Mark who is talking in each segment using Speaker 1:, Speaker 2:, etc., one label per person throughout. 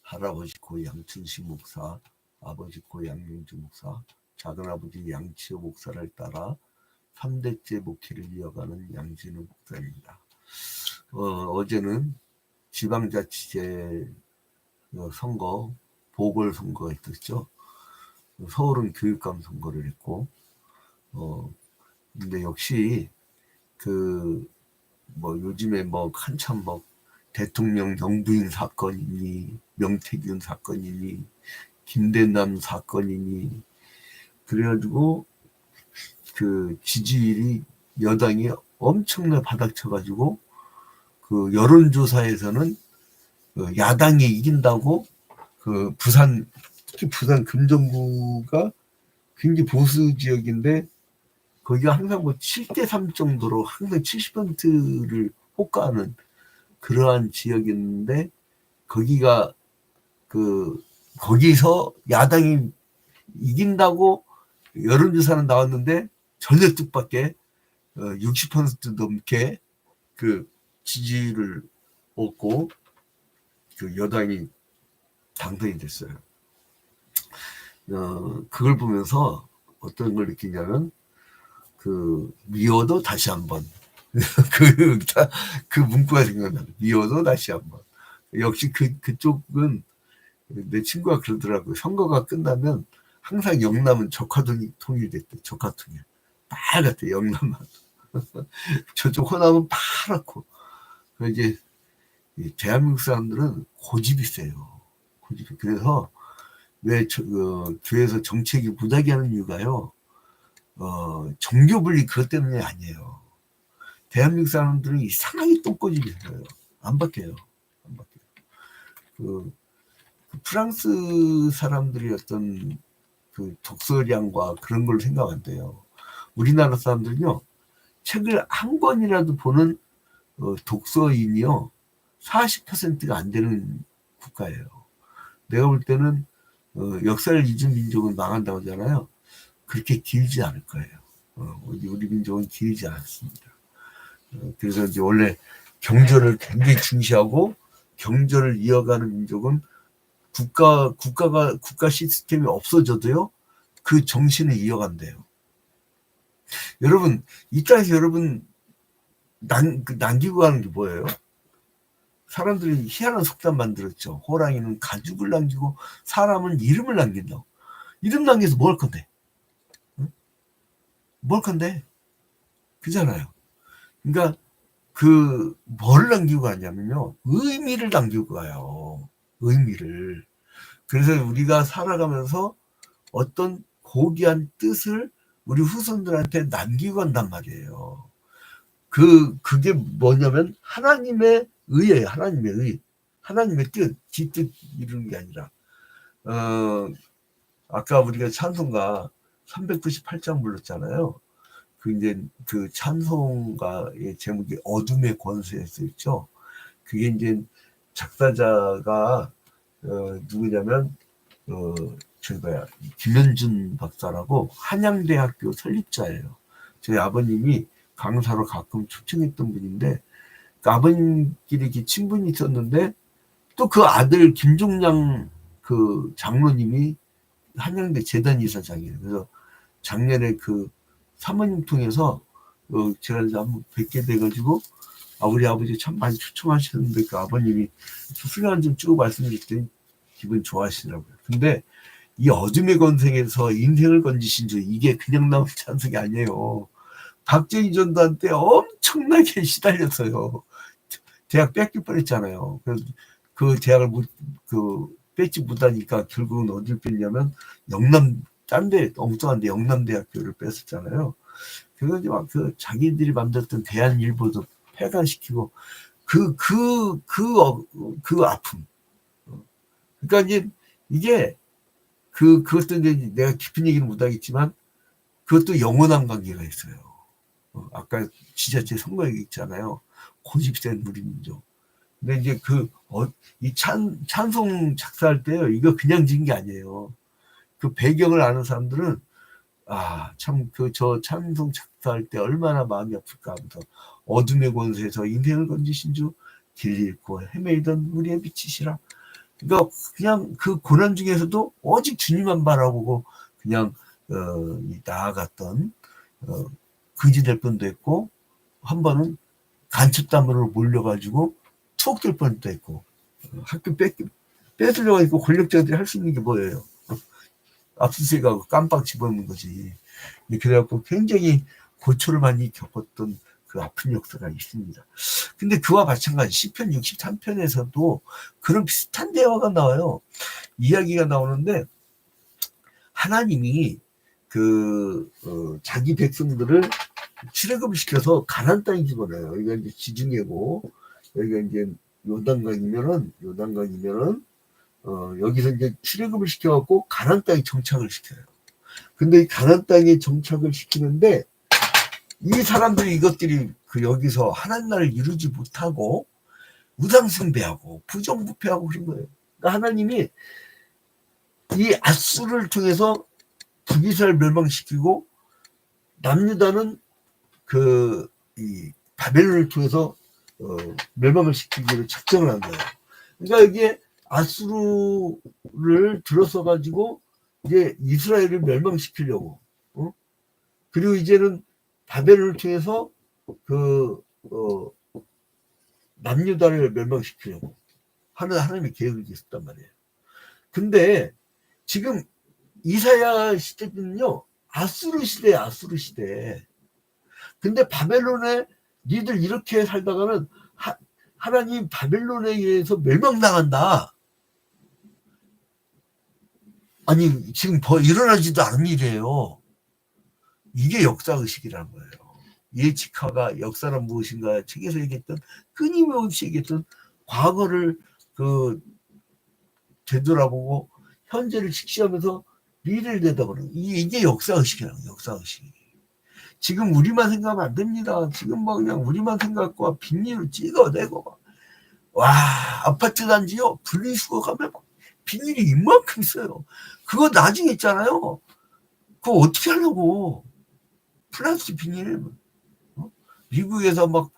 Speaker 1: 할아버지 고 양춘식 목사, 아버지 고 양명주 목사, 작은아버지 양치호 목사를 따라 3대째 목회를 이어가는 양진우 목사입니다. 어제는 지방자치제 선거, 보궐선거가 있었죠. 서울은 교육감 선거를 했고, 근데 역시 요즘에 한참 대통령 영부인 사건이니, 명태균 사건이니, 김대남 사건이니, 그래가지고 지지율이 여당이 엄청나게 바닥쳐가지고 여론조사에서는 야당이 이긴다고 특히 부산 금정구가 굉장히 보수 지역인데 거기가 항상 7대3 정도로 항상 70%를 호가하는 그러한 지역이었는데 거기서 야당이 이긴다고 여론조사는 나왔는데 전혀 뜻밖의 60% 넘게 지지를 얻고 여당이 당선이 됐어요. 그걸 보면서 어떤 걸 느끼냐면 미워도 다시 한번 그 문구가 생각나요. 미워도 다시 한번. 역시 그쪽은 내 친구가 그러더라고요. 선거가 끝나면 항상 영남은 적화통일됐대. 적화통일. 빨갛대 영남은. 저쪽 호남은 파랗고. 이제 대한민국 사람들은 고집이 세요. 고집이. 그래서 왜 교회에서 정책이 무작위 하는 이유가요. 종교 분리 그것 때문에 아니에요. 대한민국 사람들은 이상하게 똥꼬집이 있어요. 안 바뀌어요. 안 바뀌어요. 프랑스 사람들이 어떤 독서량과 그런 걸 생각 안 돼요. 우리나라 사람들은요, 책을 한 권이라도 보는 독서인이요, 40%가 안 되는 국가예요. 내가 볼 때는 역사를 잊은 민족은 망한다고 하잖아요. 그렇게 길지 않을 거예요. 우리 민족은 길지 않습니다. 그래서 이제 원래 경전을 굉장히 중시하고 경전을 이어가는 민족은 국가 시스템이 없어져도요, 그 정신을 이어간대요. 여러분, 이 땅에서 여러분 남기고 가는 게 뭐예요? 사람들이 희한한 속담 만들었죠. 호랑이는 가죽을 남기고 사람은 이름을 남긴다고. 이름 남겨서 뭘 건데? 응? 뭘 건데? 그잖아요. 그러니까 뭘 남기고 가냐면요, 의미를 남기고 가요. 의미를. 그래서 우리가 살아가면서 어떤 고귀한 뜻을 우리 후손들한테 남기고 간단 말이에요. 그게 뭐냐면 하나님의 의예요. 하나님의 의. 하나님의 뜻, 뒷뜻 이루는 게 아니라. 아까 우리가 찬송가 398장 불렀잖아요. 이제 찬송가의 제목이 어둠의 권세에서 있죠. 그게 이제 작사자가 누구냐면 김현준 박사라고 한양대학교 설립자예요. 저희 아버님이 강사로 가끔 초청했던 분인데, 아버님끼리 이렇게 친분이 있었는데, 또 그 아들 김종량 장로님이 한양대 재단 이사장이에요. 그래서 작년에 사모님 통해서 제가 한번 뵙게 돼가지고, 우리 아버지 참 많이 초청하셨는데 아버님이 수련 좀 쭉 말씀드렸더니 기분 좋아하시더라고요. 근데 이 어둠의 권세에서 인생을 건지신 주, 이게 그냥 나온 찬송이 아니에요. 박정희 전두환 때 엄청나게 시달렸어요. 대학 뺏길 뻔했잖아요. 그래서 대학을 뺏지 못하니까 결국은 어딜 뺐냐면 딴데 엉뚱한데 영남대학교를 뺐었잖아요. 그래서 이제 자기들이 만들었던 대한일보도 폐간시키고 아픔. 그러니까 이제 이게 그것도 이제 내가 깊은 얘기는 못하겠지만 그것도 영원한 관계가 있어요. 아까 지자체 선거 얘기 있잖아요. 고집센 우리 민족. 근데 이제 이 찬송 작사할 때요, 이거 그냥 진 게 아니에요. 배경을 아는 사람들은 참 저 찬송 작사할 때 얼마나 마음이 아플까 하면서 어둠의 권세에서 인생을 건지신 주 길 잃고 헤매이던 우리의 빛이시라. 그러니까 그냥 그 고난 중에서도 오직 주님만 바라보고 그냥 나아갔던 거지될 뻔도 했고, 한 번은 간첩단으로 몰려가지고 투옥될 뻔도 했고, 학교 뺏으려고 했고, 권력자들이 할 수 있는 게 뭐예요? 압수수색하고 깜빡 집어넣는 거지. 그래갖고 굉장히 고초를 많이 겪었던 그 아픈 역사가 있습니다. 근데 그와 마찬가지 시편 63편에서도 그런 비슷한 대화가 나와요. 이야기가 나오는데 하나님이 자기 백성들을 출애굽을 시켜서 가나안 땅에 집어넣어요. 여기가 이제 지중해고 여기가 이제 요단강이면은 여기서 이제 출애굽을 시켜갖고 가나안 땅에 정착을 시켜요. 근데 이 가나안 땅에 정착을 시키는데 이 사람들이 이것들이 여기서 하나님 나라를 이루지 못하고 우상숭배하고 부정부패하고 그런 거예요. 그러니까 하나님이 이 아수를 통해서 북이스라엘 멸망시키고 남유다는 이 바벨론을 통해서 멸망을 시키기로 작정을 한 거예요. 그러니까 여기에 아수르를 들어서 가지고 이제 이스라엘을 멸망시키려고, 그리고 이제는 바벨론을 통해서 남유다를 멸망시키려고 하는 하나님의 계획이 있었단 말이에요. 근데 지금 이사야 시대는요, 아수르 시대. 근데 바벨론에 니들 이렇게 살다가는 하나님 바벨론에 의해서 멸망당한다. 아니 지금 일어나지도 않은 일이에요. 이게 역사의식이라는 거예요. 예측화가 역사란 무엇인가 책에서 얘기했던, 끊임없이 얘기했던 과거를 되돌아보고 현재를 직시하면서 미래를 내다보는, 이게 역사의식이라는 거예요. 역사의식. 지금 우리만 생각하면 안 됩니다. 지금 그냥 우리만 생각과 빈일을 찍어내고 와, 아파트 단지요 분리수거 가면 비닐이 이만큼 있어요. 그거 나중에 있잖아요. 그거 어떻게 하려고? 플라스틱 비닐. 미국에서 막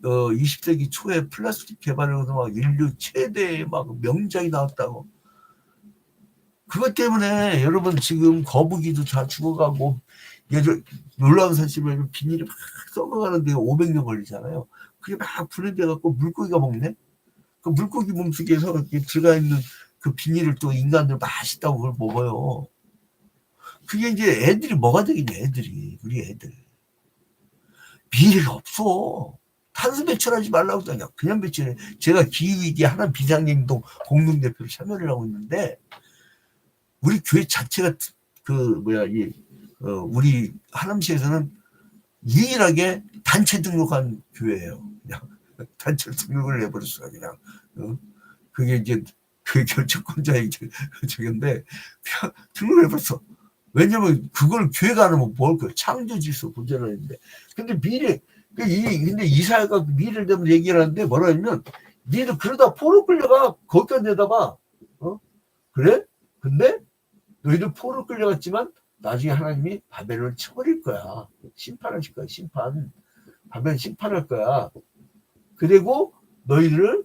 Speaker 1: 20세기 초에 플라스틱 개발해서 막 인류 최대의 막 명작이 나왔다고. 그것 때문에 여러분 지금 거북이도 다 죽어가고, 놀라운 사실은 비닐이 막 썩어가는데 500년 걸리잖아요. 그게 막 분해돼갖고 물고기가 먹네? 그 물고기 몸속에서 들어가 있는 그 비닐을 또 인간들 맛있다고 그걸 먹어요. 그게 이제 애들이 뭐가 되겠냐, 우리 애들. 미래가 없어. 탄소 배출하지 말라고 그냥 배출해. 제가 기후위기 하나 비상행동 공동대표로 참여를 하고 있는데, 우리 교회 자체가 우리 하남시에서는 유일하게 단체 등록한 교회예요. 그냥 단체 등록을 해버렸어요. 그냥 그게 이제 결정권자의 저건데 그냥 등록을 해버렸어. 왜냐면 그걸 교회가 안 하면 뭘 창조 질서 본전하는데. 근데 근데 이사야가 미래를 대면 얘기를 하는데 뭐라 하냐면, 니들 그러다 포로 끌려가. 거기까지 내다봐. 그래? 근데 너희들 포로 끌려갔지만 나중에 하나님이 바벨론을 쳐버릴 거야. 심판하실 거야. 바벨론 심판할 거야. 그리고 너희들을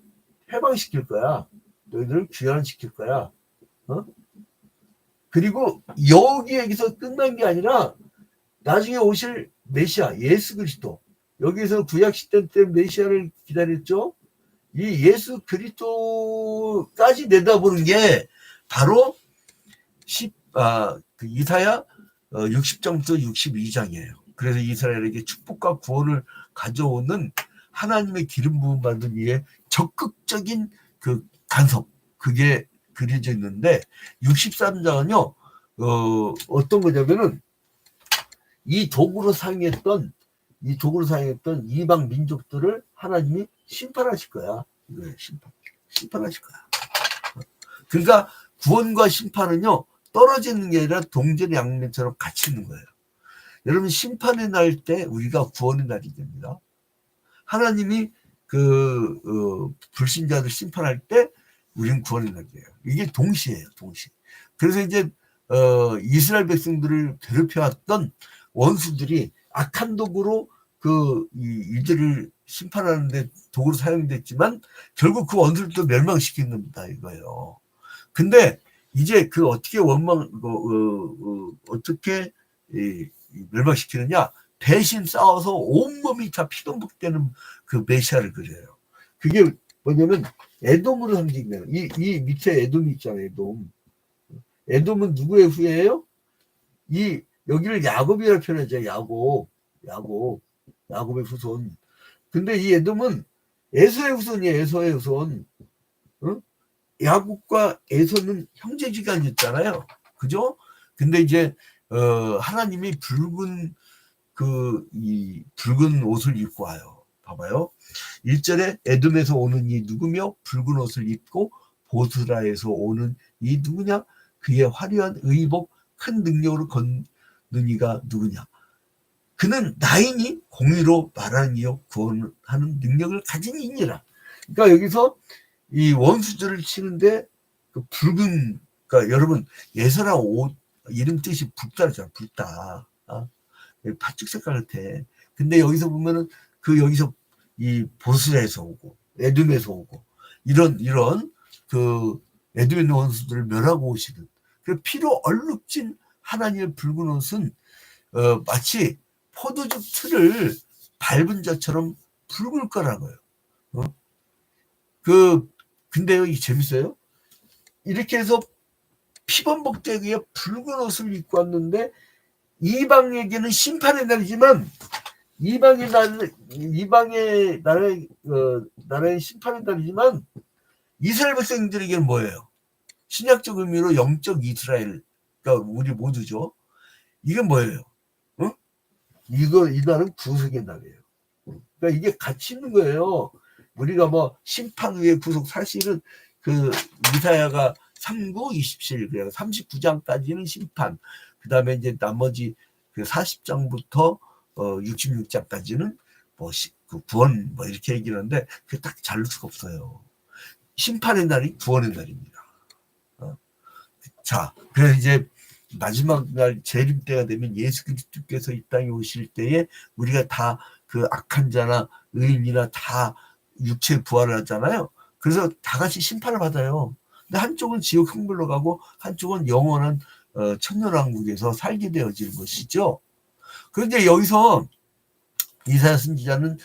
Speaker 1: 해방시킬 거야. 너희들을 귀환시킬 거야. 그리고 여기에서 끝난 게 아니라 나중에 오실 메시아 예수 그리스도, 여기서 구약시대 때 메시아를 기다렸죠. 이 예수 그리스도까지 내다보는 게 바로 이사야 60장부터 62장이에요. 그래서 이스라엘에게 축복과 구원을 가져오는 하나님의 기름 부음 받은 이의 적극적인 간섭, 그게 그려져 있는데, 63장은요 어떤 거냐면은 이 도구로 사용했던 이방 민족들을 하나님이 심판하실 거야. 심판하실 거야. 그러니까 구원과 심판은요 떨어지는 게 아니라 동전 양면처럼 같이 있는 거예요. 여러분, 심판의 날 때 우리가 구원의 날이 됩니다. 하나님이 불신자들 심판할 때 우리는 구원의 날이에요. 이게 동시에요. 그래서 이제 이스라엘 백성들을 괴롭혀왔던 원수들이 악한 도구로 이들을 심판하는데 도구로 사용됐지만 결국 그 원수를 멸망시키는다 이거예요. 근데 이제 어떻게 어떻게 멸망시키느냐? 대신 싸워서 온몸이 다 피동복되는 그 메시아를 그려요. 그게 뭐냐면 에돔으로 상징돼요. 이 밑에 에돔이 있잖아요. 에돔. 에돔은 누구의 후예예요? 여기를 야곱이라 표현하죠. 야곱의 후손. 근데 이 에돔은 에서의 후손이에요. 에서의 후손. 응? 야곱과 에서는 형제지간이었잖아요. 그죠? 근데 이제 하나님이 붉은 붉은 옷을 입고 와요. 봐봐요. 1절에 에돔에서 오는 이 누구며 붉은 옷을 입고 보스라에서 오는 이 누구냐? 그의 화려한 의복 큰 능력으로 걷는 이가 누구냐? 그는 나이니 공의로 말하는 이요 구원하는 능력을 가진 이니라. 그러니까 여기서 이 원수들을 치는데 붉은, 그러니까 여러분 예서랑 옷 이름 뜻이 붉다잖아. 붉다. 팥죽 색깔 같아. 근데 여기서 보면은 여기서 이 보스라에서 오고 에돔에서 오고 이런 에돔의 원수들을 멸하고 오시는 그 피로 얼룩진 하나님의 붉은 옷은 마치 포도주 틀을 밟은 자처럼 붉을 거라고요. 근데요, 이 재밌어요. 이렇게 해서 피범벅되기에 붉은 옷을 입고 왔는데 이방에게는 심판의 날이지만 이방의 나라의 심판의 날이지만 이스라엘 백성들에게는 뭐예요? 신약적 의미로 영적 이스라엘, 그러니까 우리 모두죠. 이게 뭐예요? 이 날은 구속의 날이에요. 그러니까 이게 같이 있는 거예요. 우리가 뭐 심판 후에 구속, 사실은 이사야가 3구 27, 그래요. 39장까지는 심판. 그 다음에 이제 나머지 40장부터 66장까지는 뭐 구원 뭐 이렇게 얘기를 하는데 그게 딱 자를 수가 없어요. 심판의 날이 구원의 날입니다. 자, 그래서 이제 마지막 날 재림 때가 되면 예수 그리스도께서 이 땅에 오실 때에 우리가 다 악한 자나 의인이나 다 육체 부활을 하잖아요. 그래서 다 같이 심판을 받아요. 근데 한쪽은 지옥 흥불로 가고 한쪽은 영원한 천년왕국에서 살게 되어지는 것이죠. 그런데 여기서 이사야 선지자는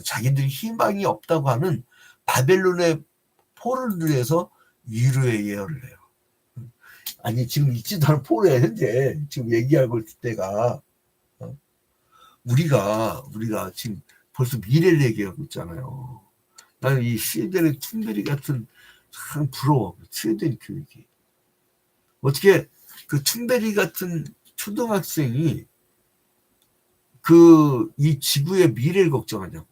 Speaker 1: 자기들이 희망이 없다고 하는 바벨론의 포를 누려서 위로의 예언을 해요. 아니 지금 있지도 않은 포로야 현재 지금 얘기하고 있을 때가 우리가 지금 벌써 미래를 얘기하고 있잖아요. 나는 이 스웨덴의 툰베리 같은 참 부러워. 스웨덴 교육이 어떻게 툰베리 같은 초등학생이 이 지구의 미래를 걱정하냐고.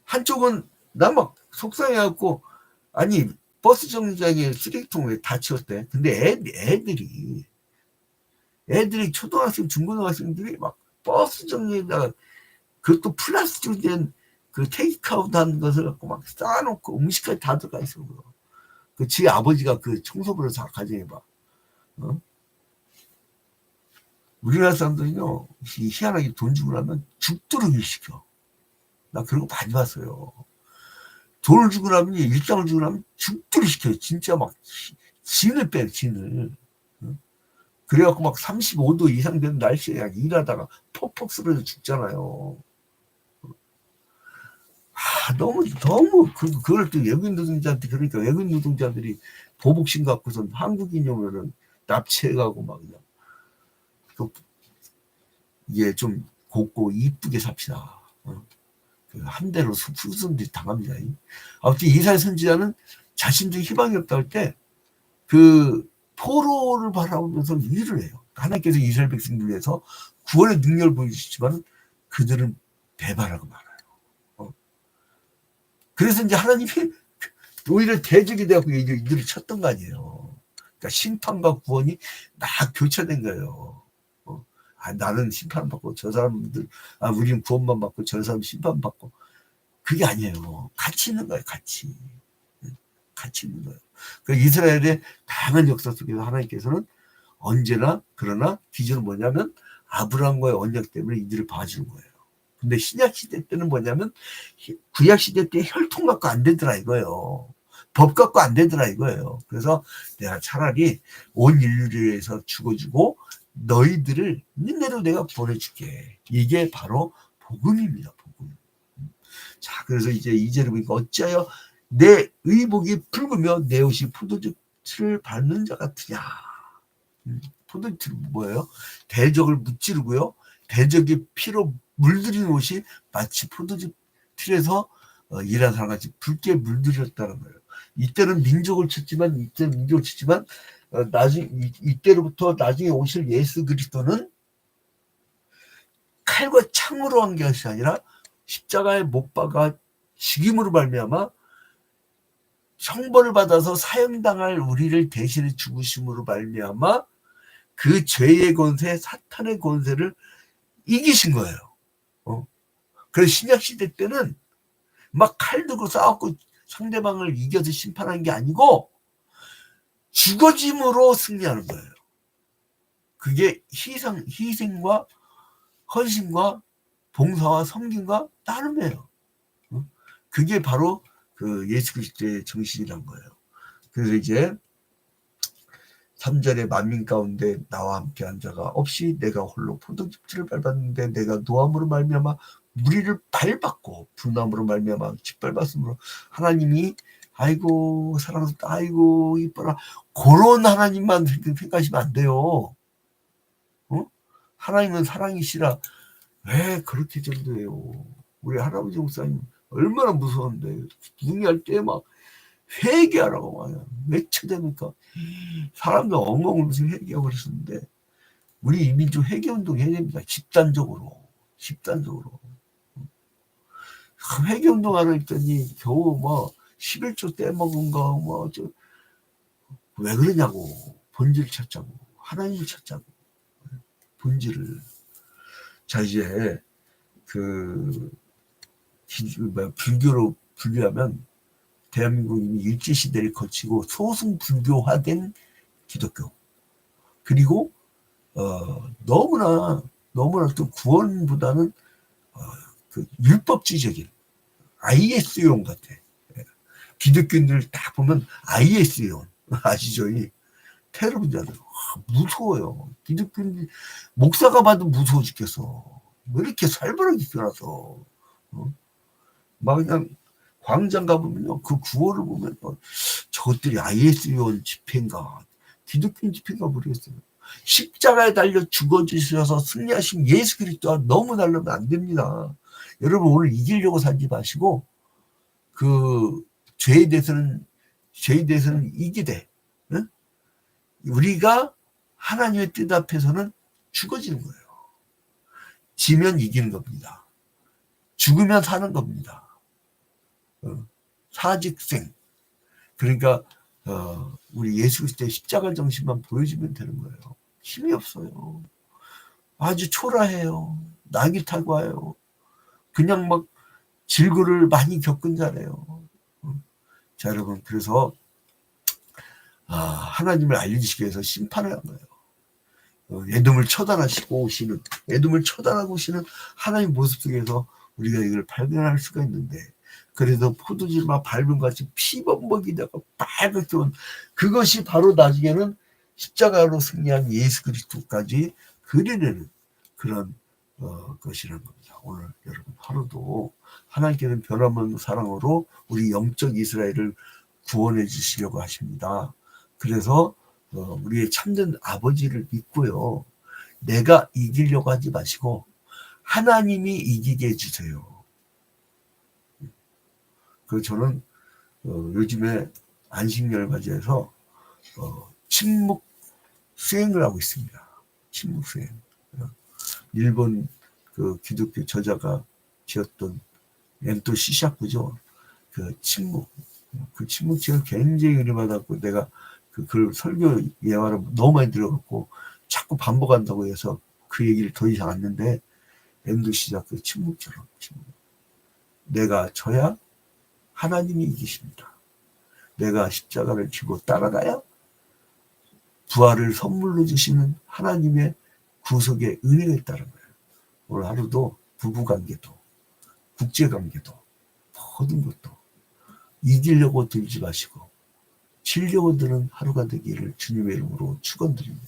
Speaker 1: 한쪽은 나 막 속상해갖고 아니 버스 정류장에 쓰레기통을 다 치웠대. 근데 애들이 초등학생, 중고등학생들이 막 버스 정류에다가 그것도 플라스틱으로 된 테이크아웃 하는 것을 갖고 막 쌓아놓고 음식까지 다 들어가 있어. 지 아버지가 청소부를 다 가져해봐. 우리나라 사람들은요, 희한하게 돈 주고 나면 죽도록 일시켜. 나 그런 거 많이 봤어요. 돈을 주고 나면, 일당을 주고 나면 죽도록 시켜요. 진짜 막, 진을 빼요, 진을. 그래갖고 막 35도 이상 되는 날씨에 그냥 일하다가 퍽퍽 쓰러져 죽잖아요. 너무, 그걸 또 외국인 노동자한테, 그러니까 외국인 노동자들이 보복심 갖고선 한국인이 오면은 납치해가고 막 그냥. 이게 좀 곱고 이쁘게 삽시다. 한 대로 후손들이 당합니다. 아무튼 이사야 선지자는 자신들이 희망이 없다 할 때 포로를 바라보면서 위를 해요. 하나님께서 이스라엘 백성들 위해서 구원의 능력을 보여주시지만 그들은 배반하고 말아요. 그래서 이제 하나님이 오히려 대적이 되고 이들을 쳤던 거 아니에요. 그러니까 심판과 구원이 막 교차된 거예요. 나는 심판받고 저 사람들 우리는 구원만 받고 저 사람 심판받고 그게 아니에요. 같이 있는 거예요. 같이 있는 거예요. 이스라엘의 다양한 역사 속에서 하나님께서는 언제나 그러나 기준은 뭐냐면 아브라함과의 언약 때문에 이들을 봐주는 거예요. 근데 신약 시대 때는 뭐냐면 구약 시대 때 혈통 갖고 안 되더라 이거예요. 법 갖고 안 되더라 이거예요. 그래서 내가 차라리 온 인류를 위해서 죽어주고 너희들을 니네로 내가 보내줄게. 이게 바로 복음입니다. 복음. 자, 그래서 이제 2절에 보니까 어찌하여 내 의복이 붉으며 내 옷이 포도즙을 밟는 자 같으냐. 포도즙은 뭐예요? 대적을 무찌르고요. 대적의 피로 물들인 옷이 마치 포도즙 틀에서 일한 사람같이 붉게 물들였다는 거예요. 이때는 민족을 찾지만 이때로부터 나중에 오실 예수 그리스도는 칼과 창으로 한 것이 아니라 십자가에 못 박아 죽임으로 말미암아 형벌을 받아서 사형당할 우리를 대신해 죽으심으로 말미암아 그 죄의 권세, 사탄의 권세를 이기신 거예요. 그래서 신약 시대 때는 막 칼 들고 싸웠고 상대방을 이겨서 심판한 게 아니고 죽어짐으로 승리하는 거예요. 그게 희생과 헌신과 봉사와 섬김과 따름이에요. 그게 바로 그 예수 그리스도의 정신이란 거예요. 그래서 이제 3절에 만민 가운데 나와 함께 한 자가 없이 내가 홀로 포도즙을 밟았는데 내가 노함으로 말미암아 무리를 밟았고 분함으로 말미암아 짓밟았으므로 하나님이 아이고 사랑스럽다 아이고 이뻐라 그런 하나님만 생각하시면 안 돼요. 하나님은 사랑이시라 왜 그렇게 정도예요. 우리 할아버지 목사님 얼마나 무서운데 붕괴할 때 막 회개하라고 막 외쳐대니까 사람들 엉엉 울면서 회개하고 그랬었는데 우리 이민족 회개운동 해야 됩니다. 집단적으로 회개운동 하러 했더니 겨우 뭐 11조 떼먹은 거 뭐 왜 그러냐고 본질을 찾자고 하나님을 찾자고 본질을. 자 이제 그 불교로 분류하면 대한민국이 일제시대를 거치고 소승불교화된 기독교 그리고 너무나 또 구원보다는 그 율법주의적인 IS용 같아. 기독교인들 다 보면 IS용 아시죠? 이 테러 분자들 무서워요. 기독교인 목사가 봐도 무서워 죽겠어. 왜 이렇게 살벌하게 살아서 막 그냥 광장 가보면요 그 구호를 보면 저것들이 IS용 집회인가 기독교인 집회인가 모르겠어요. 십자가에 달려 죽어주셔서 승리하신 예수 그리스도와 너무 다르면 안 됩니다. 여러분 오늘 이기려고 살지 마시고 그 죄에 대해서는 이기되 응? 우리가 하나님의 뜻 앞에서는 죽어지는 거예요. 지면 이기는 겁니다. 죽으면 사는 겁니다. 사직생 그러니까 우리 예수 그리스도의 십자가 정신만 보여주면 되는 거예요. 힘이 없어요. 아주 초라해요. 낙이 타고 와요. 그냥 막 질고를 많이 겪은 자래요. 자 여러분 그래서 하나님을 알려주시기 위해서 심판을 한 거예요. 에돔을 처단하고 오시는 하나님 모습 속에서 우리가 이걸 발견할 수가 있는데 그래도 포도주막 밟은 같이 피범벅이다가 빨갛게 온 그것이 바로 나중에는 십자가로 승리한 예수 그리스도까지 그려내는 그런 것이라는 겁니다. 오늘 여러분 하루도 하나님께는 변함없는 사랑으로 우리 영적 이스라엘을 구원해 주시려고 하십니다. 그래서 우리의 참된 아버지를 믿고요. 내가 이기려고 하지 마시고 하나님이 이기게 해주세요. 그 저는 요즘에 안식열과제에서 침묵 수행을 하고 있습니다. 침묵 수행. 일본 그 기독교 저자가 지었던 엔토 시샤쿠죠. 그 침묵 책을 굉장히 은혜받았고 내가 그 설교 예화를 너무 많이 들어갖고 자꾸 반복한다고 해서 그 얘기를 더 이상 안 했는데 엔토 시샤쿠 침묵처럼 내가 져야 하나님이 이기십니다. 내가 십자가를 지고 따라가야 부활을 선물로 주시는 하나님의 구속에 은혜가 있다는 거예요. 오늘 하루도 부부관계도 국제관계도 모든 것도 이기려고 들지 마시고 지려고 드는 하루가 되기를 주님의 이름으로 축원드립니다.